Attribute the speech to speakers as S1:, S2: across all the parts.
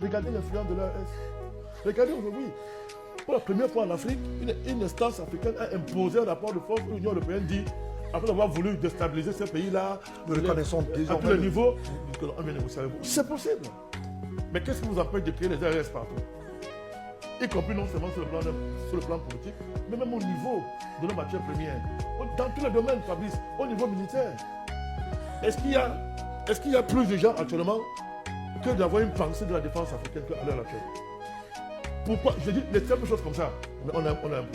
S1: Regardez l'influence de l'AES. Regardez aujourd'hui, pour la première fois en Afrique, une instance africaine a imposé un rapport de force où l'Union européenne dit, après avoir voulu déstabiliser ces pays-là,
S2: nous reconnaissons
S1: à tous les niveaux, on vient négocier avec vous. C'est possible. Mais qu'est-ce qui vous empêche de créer les AES partout? Y compris non seulement sur le plan politique, mais même au niveau de nos matières premières. Dans tous les domaines, Fabrice, au niveau militaire. Est-ce qu'il y a plus de gens actuellement que d'avoir une pensée de la défense africaine qu'à l'heure actuelle? Pourquoi? Je dis les simples choses comme ça. Mais on a un problème.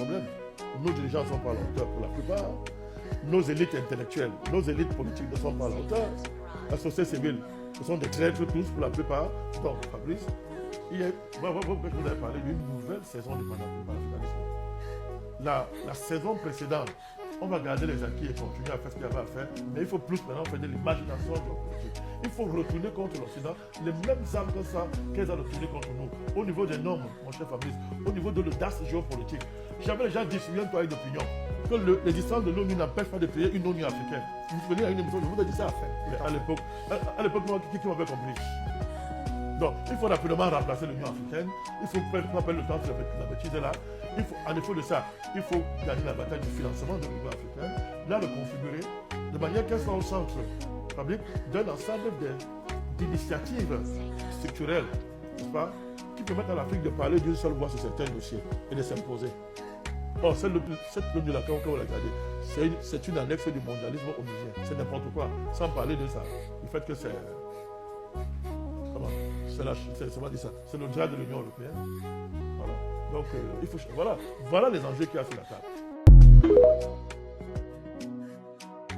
S1: Nos dirigeants ne sont pas à la hauteur pour la plupart. Nos élites intellectuelles, nos élites politiques ne sont pas à la hauteur. La société civile, ce sont des traîtres tous pour la plupart. Donc, Fabrice, vous avez parlé d'une nouvelle saison du panafricanisme. La saison précédente, on va garder les acquis et continuer à faire ce qu'il y avait à faire, mais il faut plus maintenant faire de l'imagination géopolitique. Il faut retourner contre l'Occident les mêmes armes que ça qu'elles ont retourné contre nous. Au niveau des normes, mon cher Fabrice, au niveau de l'audace géopolitique. Jamais les gens disent, souviens-toi avec d'opinion, que l'existence de l'ONU n'empêche pas de créer une ONU africaine. Vous vous souvenez à une émission, je vous ai dit ça. Mais à l'époque, moi, qui m'avait compris? Donc, il faut rapidement remplacer l'Union africaine. Il faut prendre le temps de la bêtise là. Il faut, en effet de ça, il faut gagner la bataille du financement de l'Union africaine, la reconfigurer de manière qu'elle soit au centre d'un ensemble d'initiatives structurelles, n'est-ce pas, qui permettent à l'Afrique de parler d'une seule voix sur certains dossiers et de s'imposer. Or, cette ONU-là, quand vous la regardez, c'est une annexe du mondialisme onusien. C'est n'importe quoi, sans parler de ça. Le fait que c'est... C'est le droit de l'Union européenne. Voilà. Donc, voilà les enjeux qu'il y a sur la table.